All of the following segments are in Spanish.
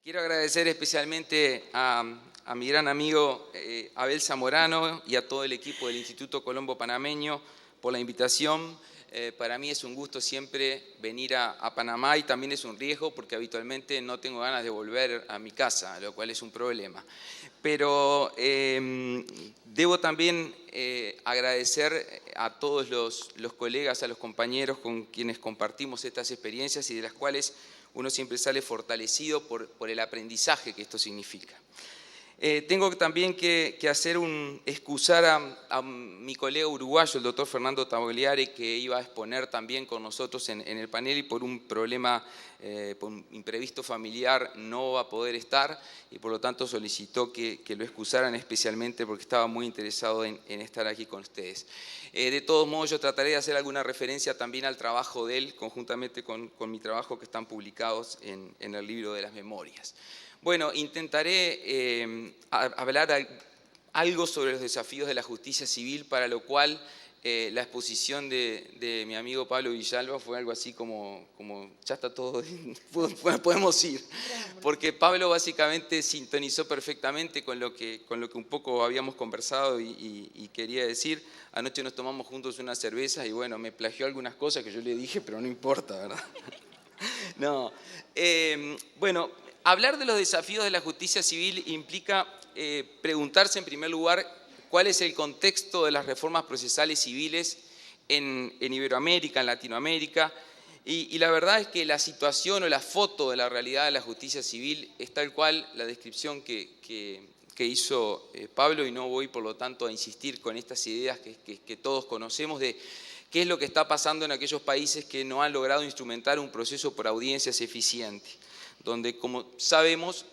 Quiero agradecer especialmente a mi gran amigo Abel Zamorano y a todo el equipo del Instituto Colombo Panameño por la invitación. Para mí es un gusto siempre venir a Panamá y también es un riesgo porque habitualmente no tengo ganas de volver a mi casa, lo cual es un problema. Pero debo también agradecer a todos los colegas, a los compañeros con quienes compartimos estas experiencias y de las cuales uno siempre sale fortalecido por el aprendizaje que esto significa. Tengo también que excusar a mi colega uruguayo, el doctor Fernando Tabogliare, que iba a exponer también con nosotros en el panel y por un problema, por un imprevisto familiar, no va a poder estar y por lo tanto solicitó que lo excusaran especialmente porque estaba muy interesado en estar aquí con ustedes. De todos modos, yo trataré de hacer alguna referencia también al trabajo de él, conjuntamente con mi trabajo que están publicados en el libro de las memorias. Bueno, intentaré hablar algo sobre los desafíos de la justicia civil, para lo cual la exposición de mi amigo Pablo Villalba fue algo así como ya está todo, podemos ir. Porque Pablo básicamente sintonizó perfectamente con lo que un poco habíamos conversado y quería decir. Anoche nos tomamos juntos unas cervezas y bueno, me plagió algunas cosas que yo le dije, pero no importa, ¿verdad? No, bueno, hablar de los desafíos de la justicia civil implica preguntarse en primer lugar cuál es el contexto de las reformas procesales civiles en Iberoamérica, en Latinoamérica, y la verdad es que la situación o la foto de la realidad de la justicia civil es tal cual la descripción que hizo Pablo, y no voy por lo tanto a insistir con estas ideas que todos conocemos de qué es lo que está pasando en aquellos países que no han logrado instrumentar un proceso por audiencias eficiente, donde, como sabemos,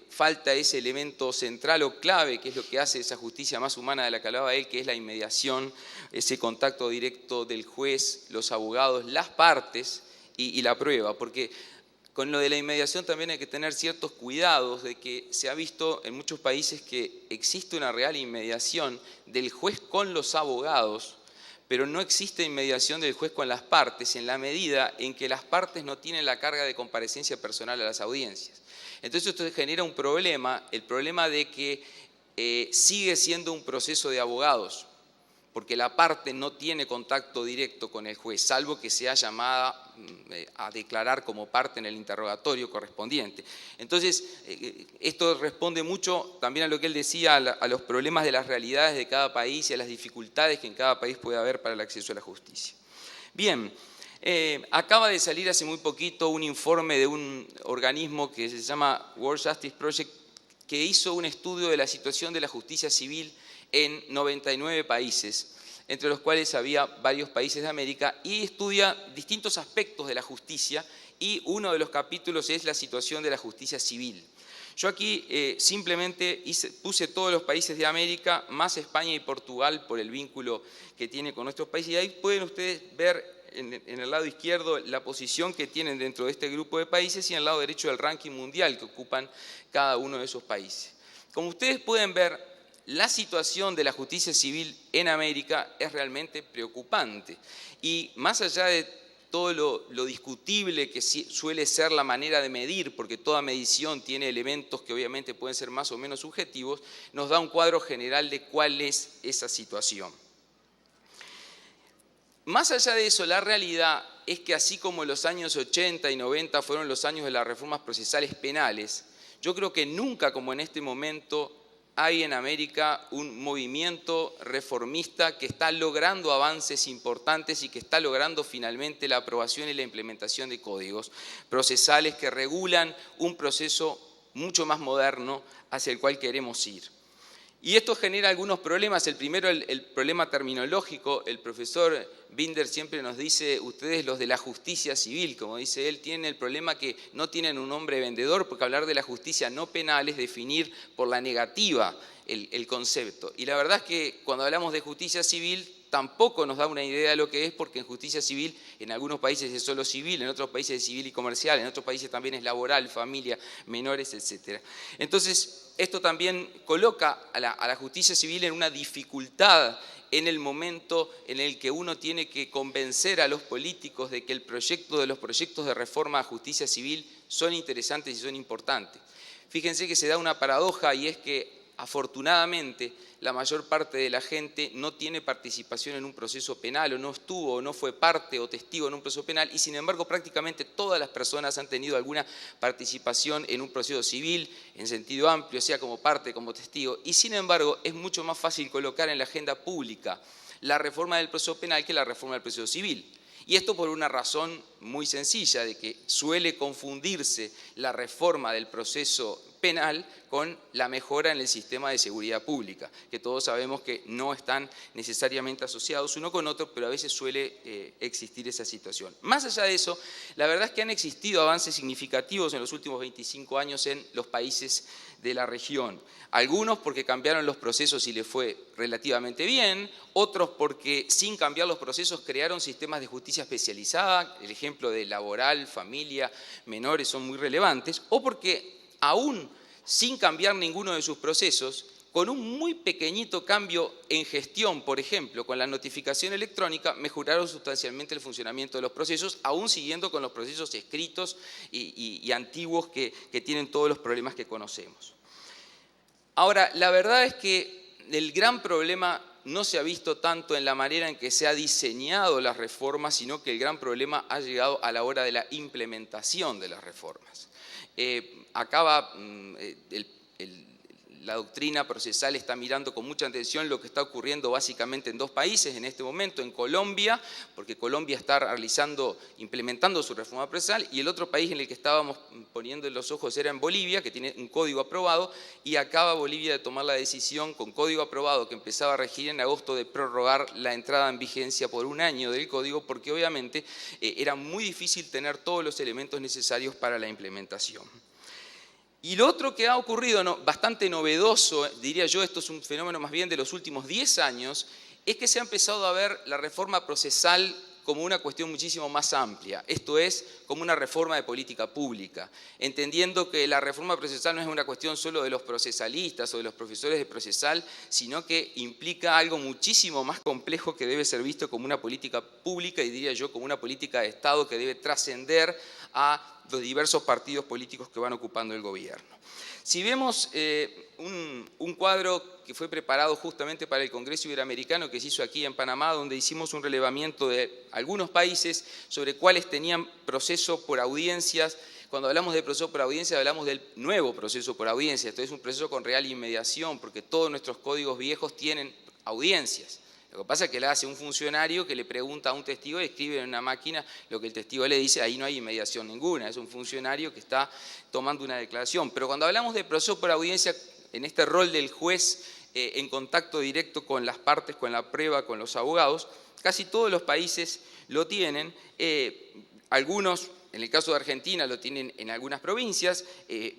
falta ese elemento central o clave, que es lo que hace esa justicia más humana de la que hablaba él, que es la inmediación, ese contacto directo del juez, los abogados, las partes y la prueba, porque con lo de la inmediación también hay que tener ciertos cuidados, de que se ha visto en muchos países que existe una real inmediación del juez con los abogados, pero no existe inmediación del juez con las partes en la medida en que las partes no tienen la carga de comparecencia personal a las audiencias. Entonces esto genera un problema, el problema de que sigue siendo un proceso de abogados, porque la parte no tiene contacto directo con el juez, salvo que sea llamada a declarar como parte en el interrogatorio correspondiente. Entonces, esto responde mucho también a lo que él decía, a los problemas de las realidades de cada país y a las dificultades que en cada país puede haber para el acceso a la justicia. Bien, acaba de salir hace muy poquito un informe de un organismo que se llama World Justice Project, que hizo un estudio de la situación de la justicia civil en 99 países, entre los cuales había varios países de América, y estudia distintos aspectos de la justicia, y uno de los capítulos es la situación de la justicia civil. Yo aquí simplemente puse todos los países de América, más España y Portugal, por el vínculo que tiene con nuestros países, y ahí pueden ustedes ver en el lado izquierdo la posición que tienen dentro de este grupo de países y en el lado derecho el ranking mundial que ocupan cada uno de esos países. Como ustedes pueden ver, la situación de la justicia civil en América es realmente preocupante, y más allá de todo lo discutible que suele ser la manera de medir, porque toda medición tiene elementos que obviamente pueden ser más o menos subjetivos, nos da un cuadro general de cuál es esa situación. Más allá de eso, la realidad es que así como los años 80 y 90 fueron los años de las reformas procesales penales, yo creo que nunca como en este momento hay en América un movimiento reformista que está logrando avances importantes y que está logrando finalmente la aprobación y la implementación de códigos procesales que regulan un proceso mucho más moderno hacia el cual queremos ir. Y esto genera algunos problemas. El primero, el problema terminológico. El profesor Binder siempre nos dice, ustedes los de la justicia civil, como dice él, tienen el problema que no tienen un nombre vendedor, porque hablar de la justicia no penal es definir por la negativa el concepto. Y la verdad es que cuando hablamos de justicia civil tampoco nos da una idea de lo que es, porque en justicia civil en algunos países es solo civil, en otros países es civil y comercial, en otros países también es laboral, familia, menores, etc. Entonces, esto también coloca a la justicia civil en una dificultad en el momento en el que uno tiene que convencer a los políticos de que los proyectos de reforma a justicia civil son interesantes y son importantes. Fíjense que se da una paradoja y es que afortunadamente la mayor parte de la gente no tiene participación en un proceso penal o no estuvo o no fue parte o testigo en un proceso penal y sin embargo prácticamente todas las personas han tenido alguna participación en un proceso civil en sentido amplio, sea como parte, como testigo, y sin embargo es mucho más fácil colocar en la agenda pública la reforma del proceso penal que la reforma del proceso civil. Y esto por una razón muy sencilla, de que suele confundirse la reforma del proceso penal con la mejora en el sistema de seguridad pública, que todos sabemos que no están necesariamente asociados uno con otro, pero a veces suele existir esa situación. Más allá de eso, la verdad es que han existido avances significativos en los últimos 25 años en los países de la región. Algunos porque cambiaron los procesos y les fue relativamente bien, otros porque sin cambiar los procesos crearon sistemas de justicia especializada, el ejemplo de laboral, familia, menores son muy relevantes, o porque aún sin cambiar ninguno de sus procesos, con un muy pequeñito cambio en gestión, por ejemplo, con la notificación electrónica, mejoraron sustancialmente el funcionamiento de los procesos, aún siguiendo con los procesos escritos y antiguos que tienen todos los problemas que conocemos. Ahora, la verdad es que el gran problema no se ha visto tanto en la manera en que se ha diseñado las reformas, sino que el gran problema ha llegado a la hora de la implementación de las reformas. La doctrina procesal está mirando con mucha atención lo que está ocurriendo básicamente en dos países en este momento, en Colombia, porque Colombia está implementando su reforma procesal, y el otro país en el que estábamos poniendo los ojos era en Bolivia, que tiene un código aprobado, y acaba Bolivia de tomar la decisión con código aprobado que empezaba a regir en agosto de prorrogar la entrada en vigencia por un año del código, porque obviamente era muy difícil tener todos los elementos necesarios para la implementación. Y lo otro que ha ocurrido, bastante novedoso, diría yo, esto es un fenómeno más bien de los últimos 10 años, es que se ha empezado a ver la reforma procesal como una cuestión muchísimo más amplia, esto es, como una reforma de política pública, entendiendo que la reforma procesal no es una cuestión solo de los procesalistas o de los profesores de procesal, sino que implica algo muchísimo más complejo que debe ser visto como una política pública y diría yo como una política de Estado que debe trascender a los diversos partidos políticos que van ocupando el gobierno. Si vemos un cuadro que fue preparado justamente para el Congreso Iberoamericano que se hizo aquí en Panamá, donde hicimos un relevamiento de algunos países sobre cuáles tenían proceso por audiencias. Cuando hablamos de proceso por audiencia, hablamos del nuevo proceso por audiencia. Esto es un proceso con real inmediación, porque todos nuestros códigos viejos tienen audiencias. Lo que pasa es que la hace un funcionario que le pregunta a un testigo y escribe en una máquina lo que el testigo le dice, ahí no hay inmediación ninguna, es un funcionario que está tomando una declaración. Pero cuando hablamos de proceso por audiencia, en este rol del juez en contacto directo con las partes, con la prueba, con los abogados, casi todos los países lo tienen, algunos, en el caso de Argentina, lo tienen en algunas provincias,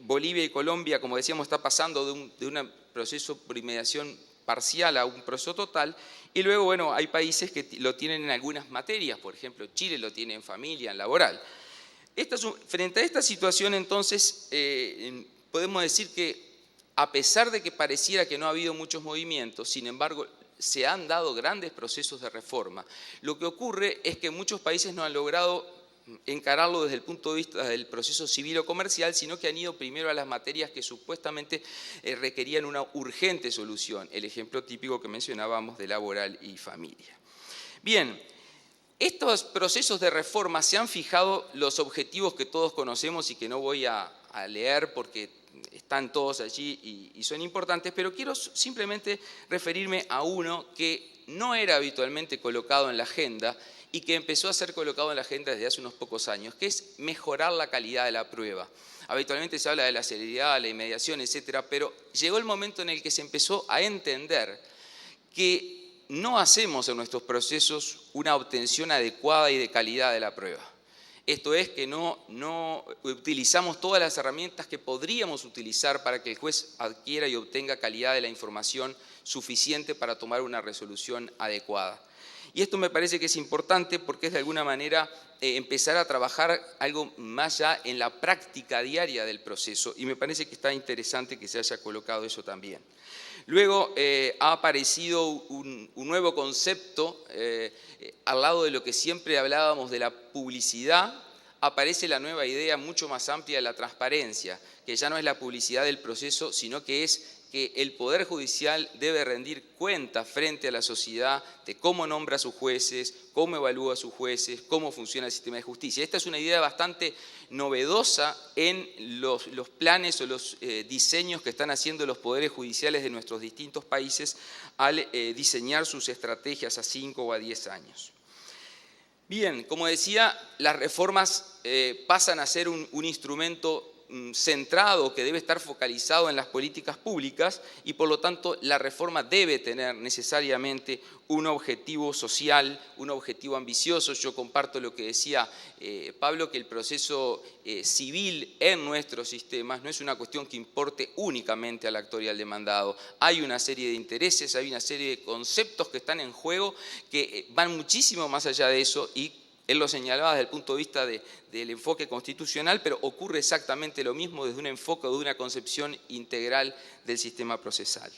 Bolivia y Colombia, como decíamos, está pasando de un proceso por inmediación parcial a un proceso total, y luego, bueno, hay países que lo tienen en algunas materias, por ejemplo, Chile lo tiene en familia, en laboral. Frente a esta situación, entonces, podemos decir que, a pesar de que pareciera que no ha habido muchos movimientos, sin embargo, se han dado grandes procesos de reforma. Lo que ocurre es que muchos países no han logrado encararlo desde el punto de vista del proceso civil o comercial, sino que han ido primero a las materias que supuestamente requerían una urgente solución. El ejemplo típico que mencionábamos de laboral y familia. Bien, estos procesos de reforma se han fijado los objetivos que todos conocemos y que no voy a leer porque están todos allí y son importantes, pero quiero simplemente referirme a uno que no era habitualmente colocado en la agenda y que empezó a ser colocado en la agenda desde hace unos pocos años, que es mejorar la calidad de la prueba. Habitualmente se habla de la celeridad, la inmediación, etcétera, pero llegó el momento en el que se empezó a entender que no hacemos en nuestros procesos una obtención adecuada y de calidad de la prueba. Esto es que no utilizamos todas las herramientas que podríamos utilizar para que el juez adquiera y obtenga calidad de la información suficiente para tomar una resolución adecuada. Y esto me parece que es importante porque es de alguna manera empezar a trabajar algo más ya en la práctica diaria del proceso y me parece que está interesante que se haya colocado eso también. Luego ha aparecido un nuevo concepto, al lado de lo que siempre hablábamos de la publicidad, aparece la nueva idea mucho más amplia de la transparencia, que ya no es la publicidad del proceso, sino que es que el Poder Judicial debe rendir cuenta frente a la sociedad de cómo nombra a sus jueces, cómo evalúa a sus jueces, cómo funciona el sistema de justicia. Esta es una idea bastante novedosa en los planes o los diseños que están haciendo los poderes judiciales de nuestros distintos países al diseñar sus estrategias a 5 o a 10 años. Bien, como decía, las reformas pasan a ser un instrumento centrado que debe estar focalizado en las políticas públicas y por lo tanto la reforma debe tener necesariamente un objetivo social, un objetivo ambicioso. Yo comparto lo que decía Pablo, que el proceso civil en nuestros sistemas no es una cuestión que importe únicamente al actor y al demandado. Hay una serie de intereses, hay una serie de conceptos que están en juego que van muchísimo más allá de eso y él lo señalaba desde el punto de vista del enfoque constitucional, pero ocurre exactamente lo mismo desde un enfoque o de una concepción integral del sistema procesal.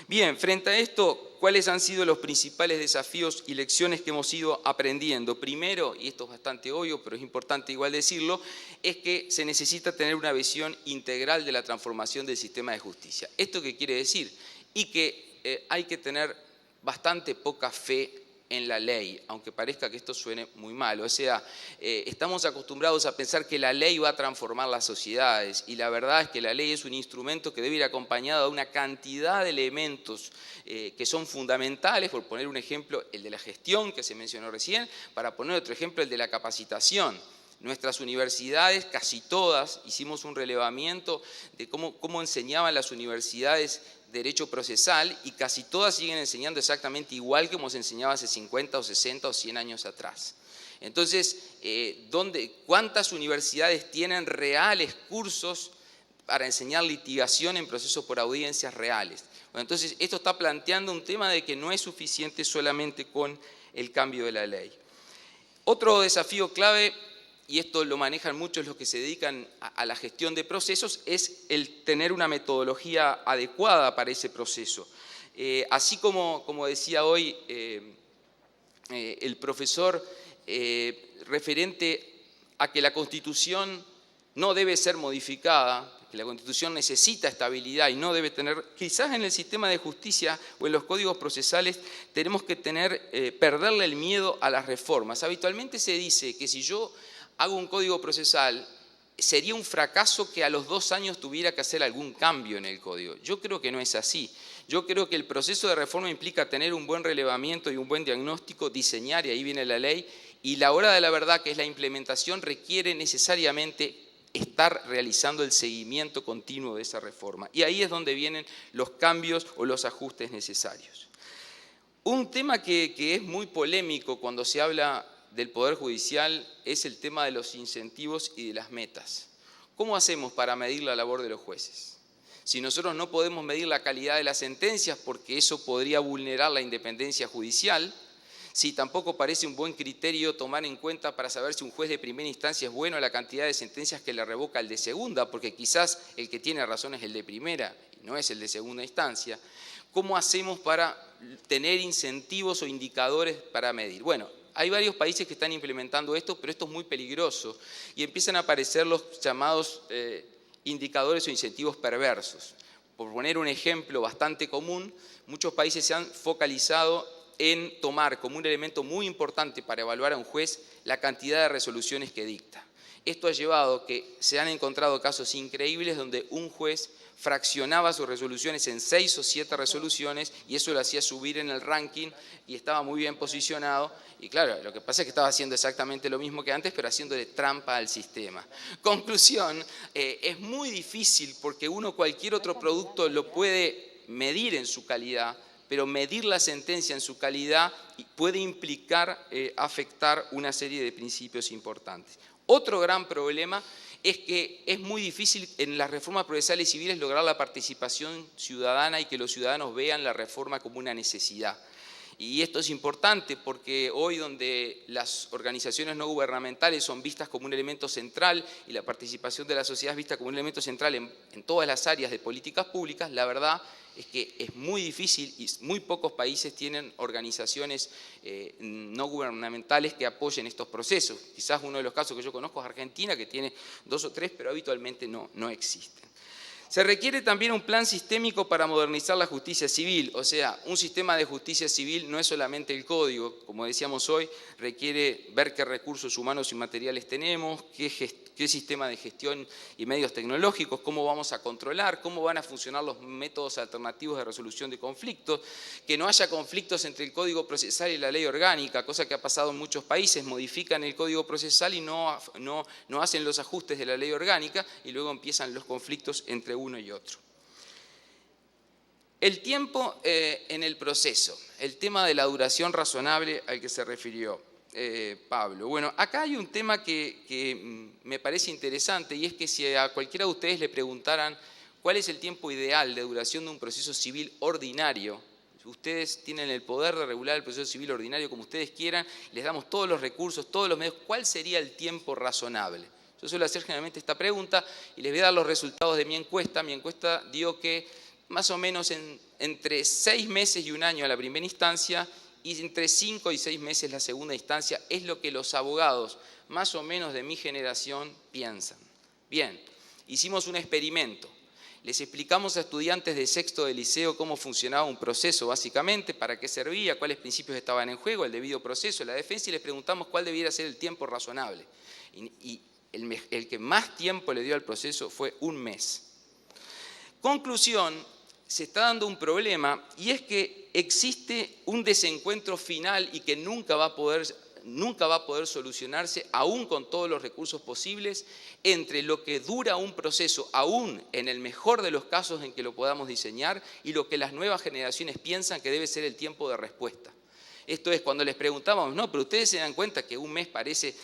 Bien, frente a esto, ¿cuáles han sido los principales desafíos y lecciones que hemos ido aprendiendo? Primero, y esto es bastante obvio, pero es importante igual decirlo, es que se necesita tener una visión integral de la transformación del sistema de justicia. ¿Esto qué quiere decir? Y que hay que tener bastante poca fe en la ley, aunque parezca que esto suene muy mal. O sea, estamos acostumbrados a pensar que la ley va a transformar las sociedades y la verdad es que la ley es un instrumento que debe ir acompañado de una cantidad de elementos que son fundamentales, por poner un ejemplo, el de la gestión que se mencionó recién, para poner otro ejemplo, el de la capacitación. Nuestras universidades, casi todas, hicimos un relevamiento de cómo enseñaban las universidades derecho procesal y casi todas siguen enseñando exactamente igual que como se enseñaba hace 50 o 60 o 100 años atrás. Entonces, ¿cuántas universidades tienen reales cursos para enseñar litigación en procesos por audiencias reales? Bueno, entonces, esto está planteando un tema de que no es suficiente solamente con el cambio de la ley. Otro desafío clave, y esto lo manejan muchos los que se dedican a la gestión de procesos, es el tener una metodología adecuada para ese proceso. Así como decía hoy el profesor, referente a que la Constitución no debe ser modificada, que la Constitución necesita estabilidad y no debe tener, quizás en el sistema de justicia o en los códigos procesales tenemos que perderle el miedo a las reformas. Habitualmente se dice que si yo hago un código procesal, sería un fracaso que a los 2 años tuviera que hacer algún cambio en el código. Yo creo que no es así. Yo creo que el proceso de reforma implica tener un buen relevamiento y un buen diagnóstico, diseñar, y ahí viene la ley, y la hora de la verdad, que es la implementación, requiere necesariamente estar realizando el seguimiento continuo de esa reforma. Y ahí es donde vienen los cambios o los ajustes necesarios. Un tema que es muy polémico cuando se habla del Poder Judicial es el tema de los incentivos y de las metas. ¿Cómo hacemos para medir la labor de los jueces? Si nosotros no podemos medir la calidad de las sentencias porque eso podría vulnerar la independencia judicial, si tampoco parece un buen criterio tomar en cuenta para saber si un juez de primera instancia es bueno la cantidad de sentencias que le revoca el de segunda, porque quizás el que tiene razón es el de primera y no es el de segunda instancia, ¿cómo hacemos para tener incentivos o indicadores para medir? Bueno, hay varios países que están implementando esto, pero esto es muy peligroso y empiezan a aparecer los llamados indicadores o incentivos perversos. Por poner un ejemplo bastante común, muchos países se han focalizado en tomar como un elemento muy importante para evaluar a un juez la cantidad de resoluciones que dicta. Esto ha llevado a que se han encontrado casos increíbles donde un juez fraccionaba sus resoluciones en 6 o 7 resoluciones y eso lo hacía subir en el ranking y estaba muy bien posicionado. Y claro, lo que pasa es que estaba haciendo exactamente lo mismo que antes, pero haciéndole trampa al sistema. Conclusión, es muy difícil porque cualquier otro producto lo puede medir en su calidad, pero medir la sentencia en su calidad puede implicar afectar una serie de principios importantes. Otro gran problema es que es muy difícil en las reformas procesales civiles lograr la participación ciudadana y que los ciudadanos vean la reforma como una necesidad. Y esto es importante porque hoy donde las organizaciones no gubernamentales son vistas como un elemento central y la participación de la sociedad es vista como un elemento central en todas las áreas de políticas públicas, la verdad es que es muy difícil y muy pocos países tienen organizaciones no gubernamentales que apoyen estos procesos. Quizás uno de los casos que yo conozco es Argentina, que tiene 2 o 3, pero habitualmente no existen. Se requiere también un plan sistémico para modernizar la justicia civil, o sea, un sistema de justicia civil no es solamente el código, como decíamos hoy, requiere ver qué recursos humanos y materiales tenemos, qué sistema de gestión y medios tecnológicos, cómo vamos a controlar, cómo van a funcionar los métodos alternativos de resolución de conflictos, que no haya conflictos entre el Código Procesal y la ley orgánica, cosa que ha pasado en muchos países, modifican el Código Procesal y no hacen los ajustes de la ley orgánica y luego empiezan los conflictos entre uno y otro. El tiempo en el proceso, el tema de la duración razonable al que se refirió Pablo. Bueno, acá hay un tema que me parece interesante y es que si a cualquiera de ustedes le preguntaran cuál es el tiempo ideal de duración de un proceso civil ordinario, ustedes tienen el poder de regular el proceso civil ordinario como ustedes quieran, les damos todos los recursos, todos los medios, ¿cuál sería el tiempo razonable? Yo suelo hacer generalmente esta pregunta y les voy a dar los resultados de mi encuesta. Mi encuesta dio que más o menos entre 6 meses y 1 año a la primera instancia y entre 5 y 6 meses la segunda instancia es lo que los abogados más o menos de mi generación piensan. Bien, hicimos un experimento. Les explicamos a estudiantes de sexto de liceo cómo funcionaba un proceso básicamente, para qué servía, cuáles principios estaban en juego, el debido proceso, la defensa y les preguntamos cuál debiera ser el tiempo razonable. Y el que más tiempo le dio al proceso fue 1 mes. Conclusión, se está dando un problema y es que existe un desencuentro final y que nunca va a poder solucionarse, aún con todos los recursos posibles, entre lo que dura un proceso, aún en el mejor de los casos en que lo podamos diseñar, y lo que las nuevas generaciones piensan que debe ser el tiempo de respuesta. Esto es, cuando les preguntábamos, no, pero ustedes se dan cuenta que 1 mes parece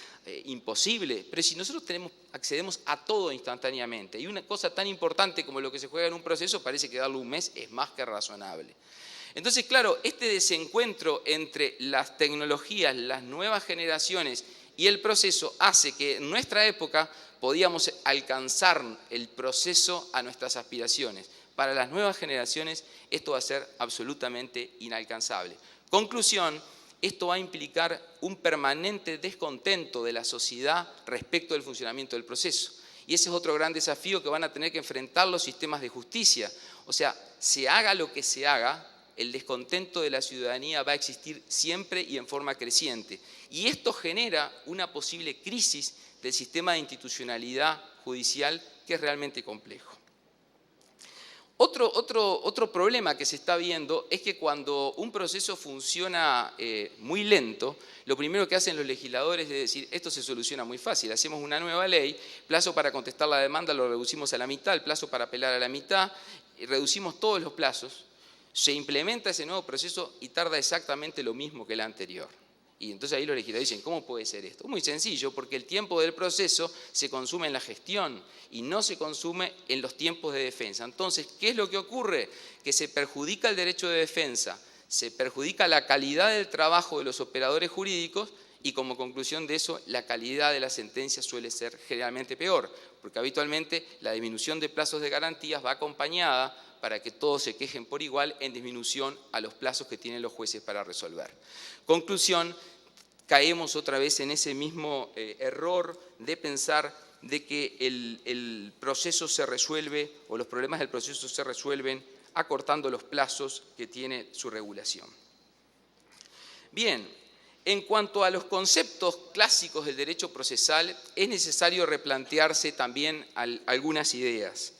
imposible, pero si nosotros accedemos a todo instantáneamente, y una cosa tan importante como lo que se juega en un proceso, parece que darle 1 mes es más que razonable. Entonces, claro, este desencuentro entre las tecnologías, las nuevas generaciones y el proceso hace que en nuestra época podíamos alcanzar el proceso a nuestras aspiraciones. Para las nuevas generaciones esto va a ser absolutamente inalcanzable. Conclusión, esto va a implicar un permanente descontento de la sociedad respecto del funcionamiento del proceso. Y ese es otro gran desafío que van a tener que enfrentar los sistemas de justicia. O sea, se haga lo que se haga, el descontento de la ciudadanía va a existir siempre y en forma creciente. Y esto genera una posible crisis del sistema de institucionalidad judicial que es realmente complejo. Otro problema que se está viendo es que cuando un proceso funciona muy lento, lo primero que hacen los legisladores es decir, esto se soluciona muy fácil, hacemos una nueva ley, plazo para contestar la demanda lo reducimos a la mitad, el plazo para apelar a la mitad, reducimos todos los plazos, se implementa ese nuevo proceso y tarda exactamente lo mismo que el anterior. Y entonces ahí los legisladores dicen, ¿cómo puede ser esto? Muy sencillo, porque el tiempo del proceso se consume en la gestión y no se consume en los tiempos de defensa. Entonces, ¿qué es lo que ocurre? Que se perjudica el derecho de defensa, se perjudica la calidad del trabajo de los operadores jurídicos y como conclusión de eso, la calidad de la sentencia suele ser generalmente peor, porque habitualmente la disminución de plazos de garantías va acompañada para que todos se quejen por igual en disminución a los plazos que tienen los jueces para resolver. Conclusión, caemos otra vez en ese mismo error de pensar de que el proceso se resuelve o los problemas del proceso se resuelven acortando los plazos que tiene su regulación. Bien, en cuanto a los conceptos clásicos del derecho procesal, es necesario replantearse también algunas ideas.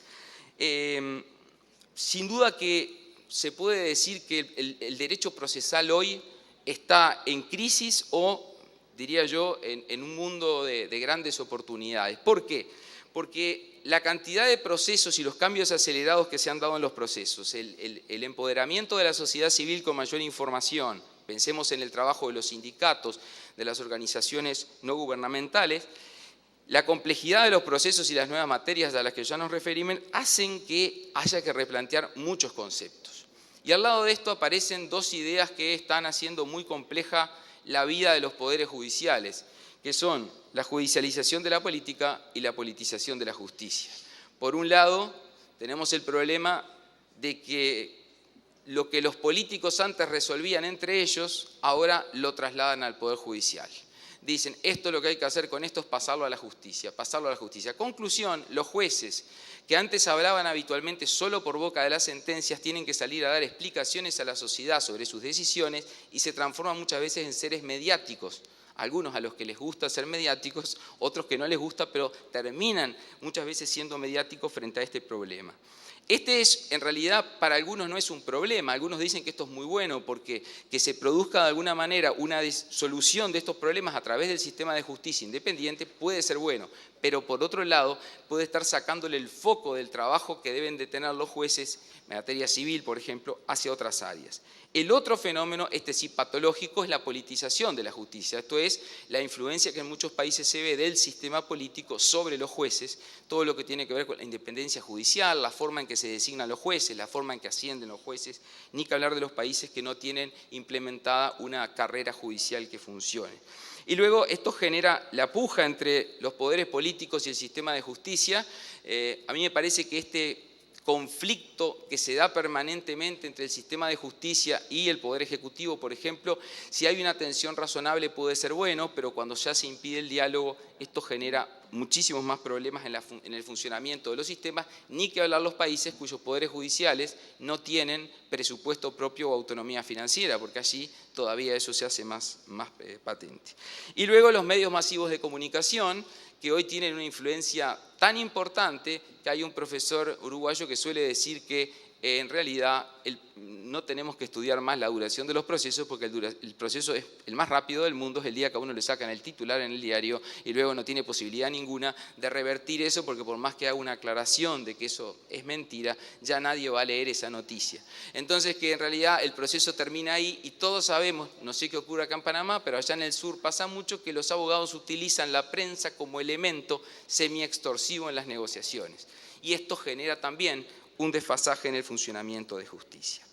Sin duda que se puede decir que el derecho procesal hoy está en crisis o, diría yo, en un mundo de grandes oportunidades. ¿Por qué? Porque la cantidad de procesos y los cambios acelerados que se han dado en los procesos, el empoderamiento de la sociedad civil con mayor información, pensemos en el trabajo de los sindicatos, de las organizaciones no gubernamentales, la complejidad de los procesos y las nuevas materias a las que ya nos referimos hacen que haya que replantear muchos conceptos. Y al lado de esto aparecen dos ideas que están haciendo muy compleja la vida de los poderes judiciales, que son la judicialización de la política y la politización de la justicia. Por un lado, tenemos el problema de que lo que los políticos antes resolvían entre ellos, ahora lo trasladan al Poder Judicial. Dicen, esto lo que hay que hacer con esto es pasarlo a la justicia, pasarlo a la justicia. Conclusión, los jueces que antes hablaban habitualmente solo por boca de las sentencias tienen que salir a dar explicaciones a la sociedad sobre sus decisiones y se transforman muchas veces en seres mediáticos. Algunos a los que les gusta ser mediáticos, otros que no les gusta, pero terminan muchas veces siendo mediáticos frente a este problema. Este es, en realidad, para algunos no es un problema. Algunos dicen que esto es muy bueno porque que se produzca de alguna manera una solución de estos problemas a través del sistema de justicia independiente puede ser bueno, pero por otro lado puede estar sacándole el foco del trabajo que deben de tener los jueces en materia civil, por ejemplo, hacia otras áreas. El otro fenómeno, este sí patológico, es la politización de la justicia. Esto es la influencia que en muchos países se ve del sistema político sobre los jueces, todo lo que tiene que ver con la independencia judicial, la forma en que se designan los jueces, la forma en que ascienden los jueces, ni que hablar de los países que no tienen implementada una carrera judicial que funcione. Y luego esto genera la puja entre los poderes políticos y el sistema de justicia. A mí me parece que este conflicto que se da permanentemente entre el sistema de justicia y el Poder Ejecutivo, por ejemplo, si hay una tensión razonable puede ser bueno, pero cuando ya se impide el diálogo, esto genera muchísimos más problemas en el funcionamiento de los sistemas, ni que hablar los países cuyos poderes judiciales no tienen presupuesto propio o autonomía financiera, porque allí todavía eso se hace más patente. Y luego los medios masivos de comunicación, que hoy tienen una influencia tan importante que hay un profesor uruguayo que suele decir que en realidad no tenemos que estudiar más la duración de los procesos porque el proceso es el más rápido del mundo, es el día que a uno le sacan el titular en el diario y luego no tiene posibilidad ninguna de revertir eso porque por más que haga una aclaración de que eso es mentira, ya nadie va a leer esa noticia. Entonces que en realidad el proceso termina ahí y todos sabemos, no sé qué ocurre acá en Panamá, pero allá en el sur pasa mucho que los abogados utilizan la prensa como elemento semi-extorsivo en las negociaciones. Y esto genera también un desfasaje en el funcionamiento de justicia.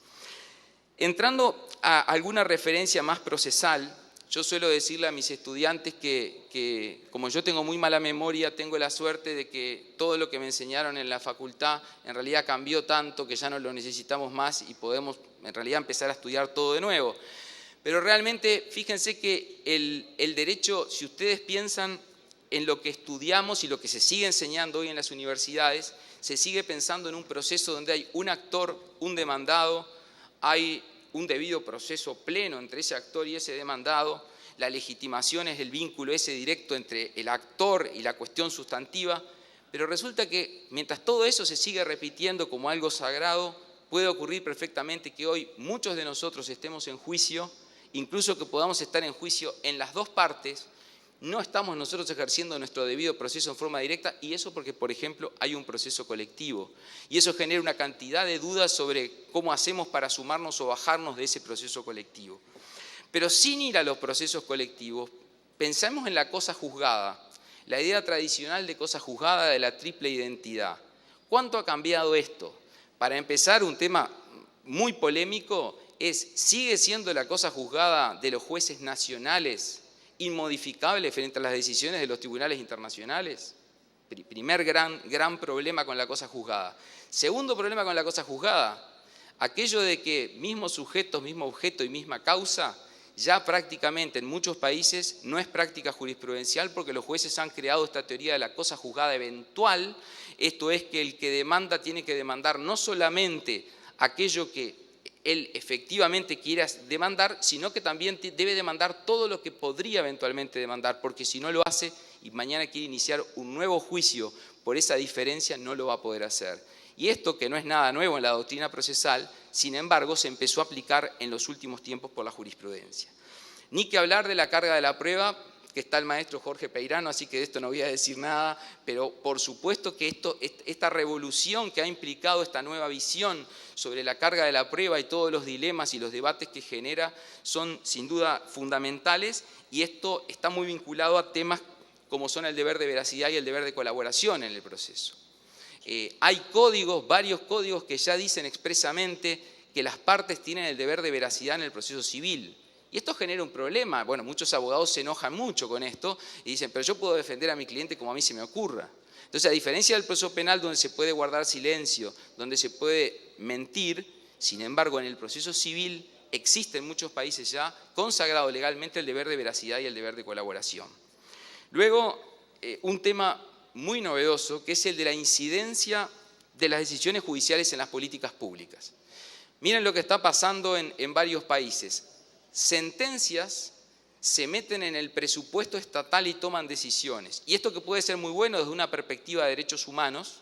Entrando a alguna referencia más procesal, yo suelo decirle a mis estudiantes que como yo tengo muy mala memoria, tengo la suerte de que todo lo que me enseñaron en la facultad en realidad cambió tanto que ya no lo necesitamos más y podemos en realidad empezar a estudiar todo de nuevo. Pero realmente fíjense que el derecho, si ustedes piensan en lo que estudiamos y lo que se sigue enseñando hoy en las universidades, se sigue pensando en un proceso donde hay un actor, un demandado, hay un debido proceso pleno entre ese actor y ese demandado, la legitimación es el vínculo ese directo entre el actor y la cuestión sustantiva, pero resulta que mientras todo eso se sigue repitiendo como algo sagrado, puede ocurrir perfectamente que hoy muchos de nosotros estemos en juicio, incluso que podamos estar en juicio en las dos partes, no estamos nosotros ejerciendo nuestro debido proceso en forma directa y eso porque, por ejemplo, hay un proceso colectivo y eso genera una cantidad de dudas sobre cómo hacemos para sumarnos o bajarnos de ese proceso colectivo. Pero sin ir a los procesos colectivos, pensamos en la cosa juzgada, la idea tradicional de cosa juzgada de la triple identidad. ¿Cuánto ha cambiado esto? Para empezar, un tema muy polémico es, ¿sigue siendo la cosa juzgada de los jueces nacionales inmodificable frente a las decisiones de los tribunales internacionales? Primer gran problema con la cosa juzgada. Segundo problema con la cosa juzgada, aquello de que mismos sujetos, mismo objeto y misma causa, ya prácticamente en muchos países no es práctica jurisprudencial porque los jueces han creado esta teoría de la cosa juzgada eventual, esto es que el que demanda tiene que demandar no solamente aquello que él efectivamente quiera demandar, sino que también debe demandar todo lo que podría eventualmente demandar, porque si no lo hace y mañana quiere iniciar un nuevo juicio por esa diferencia, no lo va a poder hacer. Y esto, que no es nada nuevo en la doctrina procesal, sin embargo, se empezó a aplicar en los últimos tiempos por la jurisprudencia. Ni que hablar de la carga de la prueba, que está el maestro Jorge Peirano, así que de esto no voy a decir nada, pero por supuesto que esta revolución que ha implicado esta nueva visión sobre la carga de la prueba y todos los dilemas y los debates que genera son sin duda fundamentales y esto está muy vinculado a temas como son el deber de veracidad y el deber de colaboración en el proceso. Hay códigos, varios códigos que ya dicen expresamente que las partes tienen el deber de veracidad en el proceso civil. Y esto genera un problema. Bueno, muchos abogados se enojan mucho con esto y dicen, pero yo puedo defender a mi cliente como a mí se me ocurra. Entonces, a diferencia del proceso penal donde se puede guardar silencio, donde se puede mentir, sin embargo, en el proceso civil existe en muchos países ya consagrado legalmente el deber de veracidad y el deber de colaboración. Luego, un tema muy novedoso, que es el de la incidencia de las decisiones judiciales en las políticas públicas. Miren lo que está pasando en varios países. Sentencias se meten en el presupuesto estatal y toman decisiones. Y esto, que puede ser muy bueno desde una perspectiva de derechos humanos,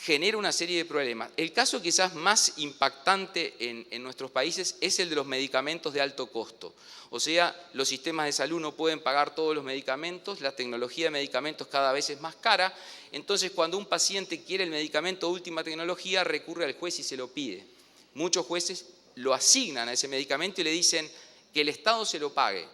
genera una serie de problemas. El caso quizás más impactante en nuestros países es el de los medicamentos de alto costo. O sea, los sistemas de salud no pueden pagar todos los medicamentos, la tecnología de medicamentos cada vez es más cara, entonces cuando un paciente quiere el medicamento de última tecnología, recurre al juez y se lo pide. Muchos jueces lo asignan a ese medicamento y le dicen que el Estado se lo pague.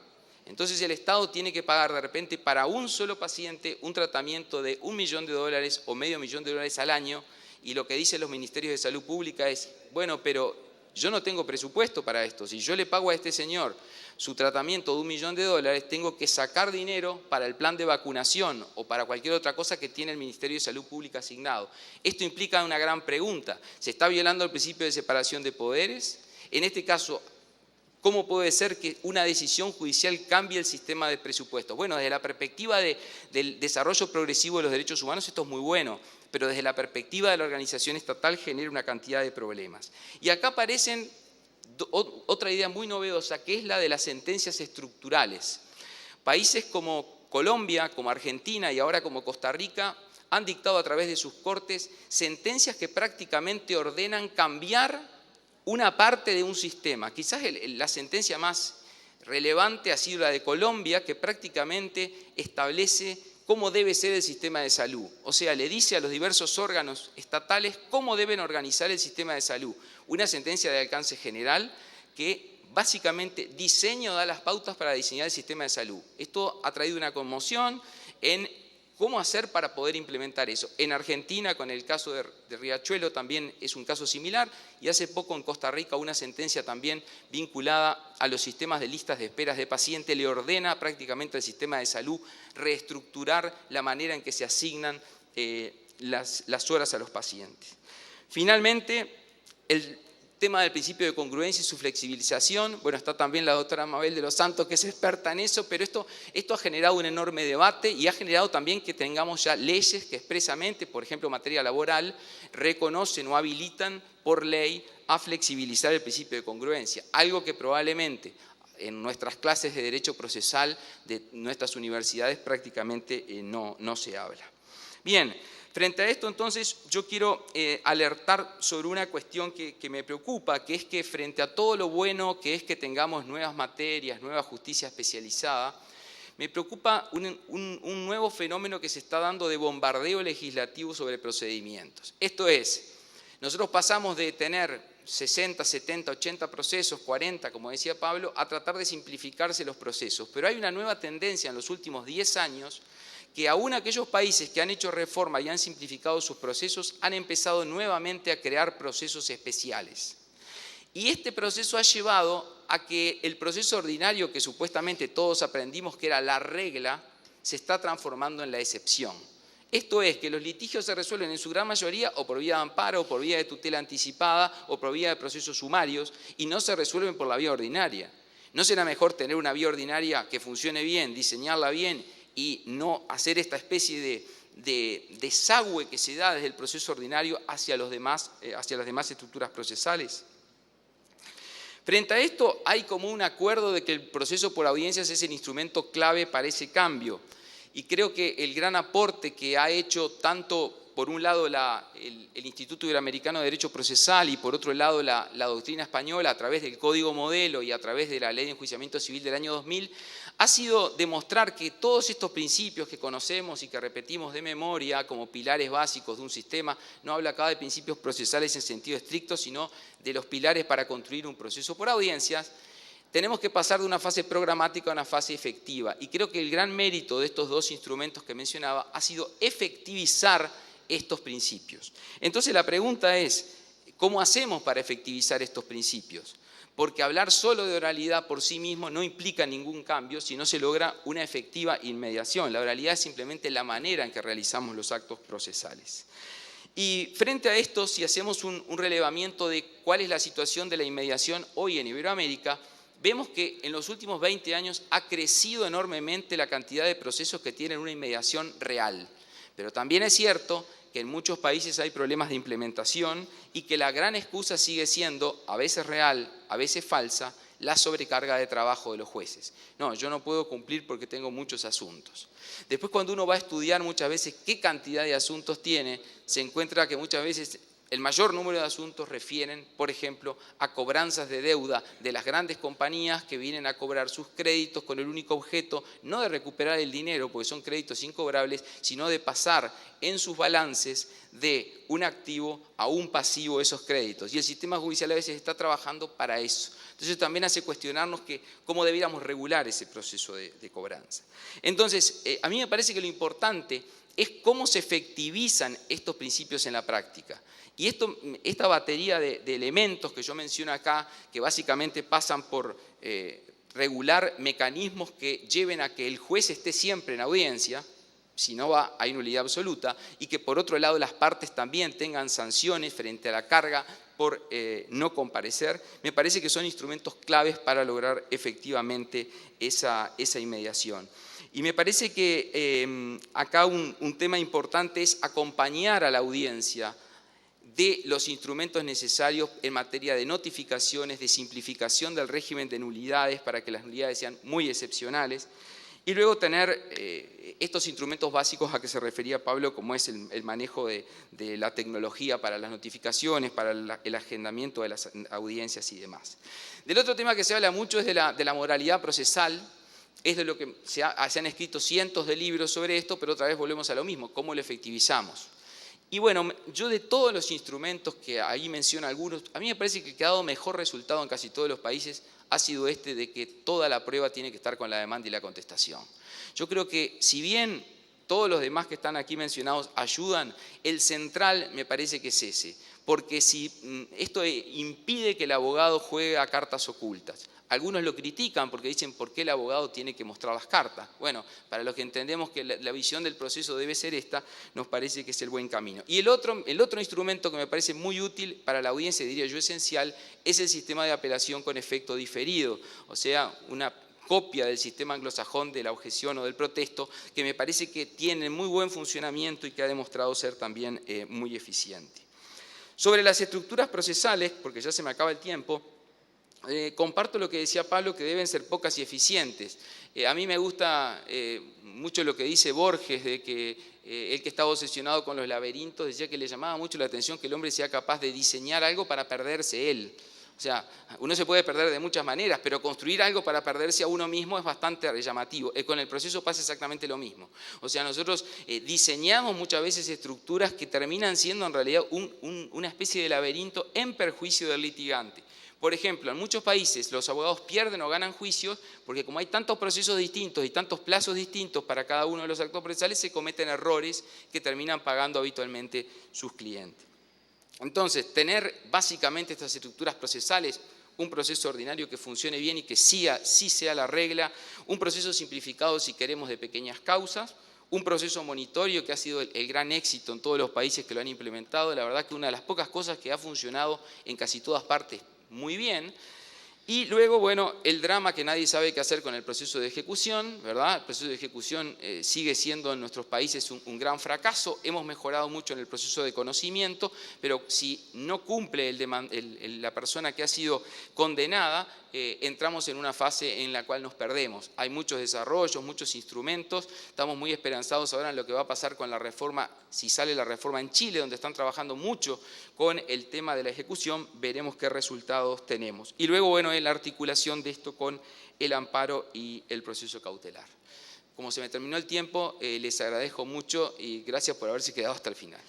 Entonces el Estado tiene que pagar de repente para un solo paciente un tratamiento de $1 millón o $500.000 al año, y lo que dicen los ministerios de salud pública es, bueno, pero yo no tengo presupuesto para esto. Si yo le pago a este señor su tratamiento de $1 millón, tengo que sacar dinero para el plan de vacunación o para cualquier otra cosa que tiene el Ministerio de Salud Pública asignado. Esto implica una gran pregunta. ¿Se está violando el principio de separación de poderes? En este caso, ¿cómo puede ser que una decisión judicial cambie el sistema de presupuestos? Bueno, desde la perspectiva del desarrollo progresivo de los derechos humanos esto es muy bueno, pero desde la perspectiva de la organización estatal genera una cantidad de problemas. Y acá aparecen otra idea muy novedosa, que es la de las sentencias estructurales. Países como Colombia, como Argentina y ahora como Costa Rica han dictado a través de sus cortes sentencias que prácticamente ordenan cambiar una parte de un sistema. Quizás la sentencia más relevante ha sido la de Colombia, que prácticamente establece cómo debe ser el sistema de salud. O sea, le dice a los diversos órganos estatales cómo deben organizar el sistema de salud. Una sentencia de alcance general que básicamente diseña o da las pautas para diseñar el sistema de salud. Esto ha traído una conmoción en cómo hacer para poder implementar eso. En Argentina, con el caso de Riachuelo, también es un caso similar, y hace poco en Costa Rica una sentencia también vinculada a los sistemas de listas de esperas de pacientes le ordena prácticamente al sistema de salud reestructurar la manera en que se asignan las horas a los pacientes. Finalmente, el tema del principio de congruencia y su flexibilización. Bueno, está también la doctora Mabel de los Santos, que es experta en eso, pero esto ha generado un enorme debate y ha generado también que tengamos ya leyes que expresamente, por ejemplo, en materia laboral, reconocen o habilitan por ley a flexibilizar el principio de congruencia, algo que probablemente en nuestras clases de derecho procesal de nuestras universidades prácticamente no se habla. Bien. Frente a esto, entonces, yo quiero alertar sobre una cuestión que me preocupa, que es que frente a todo lo bueno que es que tengamos nuevas materias, nueva justicia especializada, me preocupa un nuevo fenómeno que se está dando de bombardeo legislativo sobre procedimientos. Esto es, nosotros pasamos de tener 60, 70, 80 procesos, 40, como decía Pablo, a tratar de simplificarse los procesos. Pero hay una nueva tendencia en los últimos 10 años que aún aquellos países que han hecho reforma y han simplificado sus procesos han empezado nuevamente a crear procesos especiales. Y este proceso ha llevado a que el proceso ordinario, que supuestamente todos aprendimos que era la regla, se está transformando en la excepción. Esto es, que los litigios se resuelven en su gran mayoría o por vía de amparo, o por vía de tutela anticipada, o por vía de procesos sumarios, y no se resuelven por la vía ordinaria. ¿No será mejor tener una vía ordinaria que funcione bien, diseñarla bien, y no hacer esta especie de desagüe que se da desde el proceso ordinario hacia las demás estructuras procesales? Frente a esto, hay como un acuerdo de que el proceso por audiencias es el instrumento clave para ese cambio. Y creo que el gran aporte que ha hecho tanto, por un lado, el Instituto Iberoamericano de Derecho Procesal y por otro lado la doctrina española a través del Código Modelo y a través de la Ley de Enjuiciamiento Civil del año 2000, ha sido demostrar que todos estos principios que conocemos y que repetimos de memoria como pilares básicos de un sistema, no habla acá de principios procesales en sentido estricto, sino de los pilares para construir un proceso por audiencias, tenemos que pasar de una fase programática a una fase efectiva. Y creo que el gran mérito de estos dos instrumentos que mencionaba ha sido efectivizar estos principios. Entonces la pregunta es, ¿Cómo hacemos para efectivizar estos principios? Porque hablar solo de oralidad por sí mismo no implica ningún cambio si no se logra una efectiva inmediación. La oralidad es simplemente la manera en que realizamos los actos procesales. Y frente a esto, si hacemos un relevamiento de cuál es la situación de la inmediación hoy en Iberoamérica, vemos que en los últimos 20 años ha crecido enormemente la cantidad de procesos que tienen una inmediación real. Pero también es cierto que en muchos países hay problemas de implementación y que la gran excusa sigue siendo, a veces real, a veces falsa, la sobrecarga de trabajo de los jueces. No, yo no puedo cumplir porque tengo muchos asuntos. Después, cuando uno va a estudiar muchas veces qué cantidad de asuntos tiene, se encuentra que muchas veces el mayor número de asuntos refieren, por ejemplo, a cobranzas de deuda de las grandes compañías que vienen a cobrar sus créditos con el único objeto no de recuperar el dinero, porque son créditos incobrables, sino de pasar en sus balances de un activo a un pasivo esos créditos. Y el sistema judicial a veces está trabajando para eso. Entonces también hace cuestionarnos cómo debiéramos regular ese proceso de cobranza. Entonces, a mí me parece que lo importante es cómo se efectivizan estos principios en la práctica. Y esta batería de elementos que yo menciono acá, que básicamente pasan por regular mecanismos que lleven a que el juez esté siempre en audiencia, si no hay nulidad absoluta, y que por otro lado las partes también tengan sanciones frente a la carga por no comparecer, me parece que son instrumentos claves para lograr efectivamente esa inmediación. Y me parece que acá un tema importante es acompañar a la audiencia de los instrumentos necesarios en materia de notificaciones, de simplificación del régimen de nulidades para que las nulidades sean muy excepcionales, y luego tener estos instrumentos básicos a que se refería Pablo, como es el manejo de la tecnología para las notificaciones, para el agendamiento de las audiencias y demás. Del otro tema que se habla mucho es de la moralidad procesal. Es de lo que se han escrito cientos de libros sobre esto, pero otra vez volvemos a lo mismo, ¿cómo lo efectivizamos? Y bueno, yo de todos los instrumentos que ahí menciono algunos, a mí me parece que el que ha dado mejor resultado en casi todos los países ha sido este de que toda la prueba tiene que estar con la demanda y la contestación. Yo creo que si bien todos los demás que están aquí mencionados ayudan, el central me parece que es ese, porque si esto impide que el abogado juegue a cartas ocultas. Algunos lo critican porque dicen ¿por qué el abogado tiene que mostrar las cartas? Bueno, para los que entendemos que la visión del proceso debe ser esta, nos parece que es el buen camino. Y el otro instrumento que me parece muy útil para la audiencia, diría yo esencial, es el sistema de apelación con efecto diferido, o sea, una copia del sistema anglosajón de la objeción o del protesto, que me parece que tiene muy buen funcionamiento y que ha demostrado ser también muy eficiente. Sobre las estructuras procesales, porque ya se me acaba el tiempo, comparto lo que decía Pablo, que deben ser pocas y eficientes. A mí me gusta mucho lo que dice Borges, de que él que estaba obsesionado con los laberintos, decía que le llamaba mucho la atención que el hombre sea capaz de diseñar algo para perderse él. O sea, uno se puede perder de muchas maneras, pero construir algo para perderse a uno mismo es bastante llamativo. Con el proceso pasa exactamente lo mismo. O sea, nosotros diseñamos muchas veces estructuras que terminan siendo en realidad una especie de laberinto en perjuicio del litigante. Por ejemplo, en muchos países los abogados pierden o ganan juicios porque como hay tantos procesos distintos y tantos plazos distintos para cada uno de los actos procesales, se cometen errores que terminan pagando habitualmente sus clientes. Entonces, tener básicamente estas estructuras procesales, un proceso ordinario que funcione bien y que sí sea la regla, un proceso simplificado si queremos de pequeñas causas, un proceso monitorio que ha sido el gran éxito en todos los países que lo han implementado, la verdad que una de las pocas cosas que ha funcionado en casi todas partes muy bien. Y luego, bueno, el drama que nadie sabe qué hacer con el proceso de ejecución, ¿verdad? El proceso de ejecución sigue siendo en nuestros países un gran fracaso. Hemos mejorado mucho en el proceso de conocimiento, pero si no cumple la persona que ha sido condenada, entramos en una fase en la cual nos perdemos. Hay muchos desarrollos, muchos instrumentos. Estamos muy esperanzados ahora en lo que va a pasar con la reforma, si sale la reforma en Chile, donde están trabajando mucho con el tema de la ejecución. Veremos qué resultados tenemos. Y luego, bueno, la articulación de esto con el amparo y el proceso cautelar. Como se me terminó el tiempo, les agradezco mucho y gracias por haberse quedado hasta el final.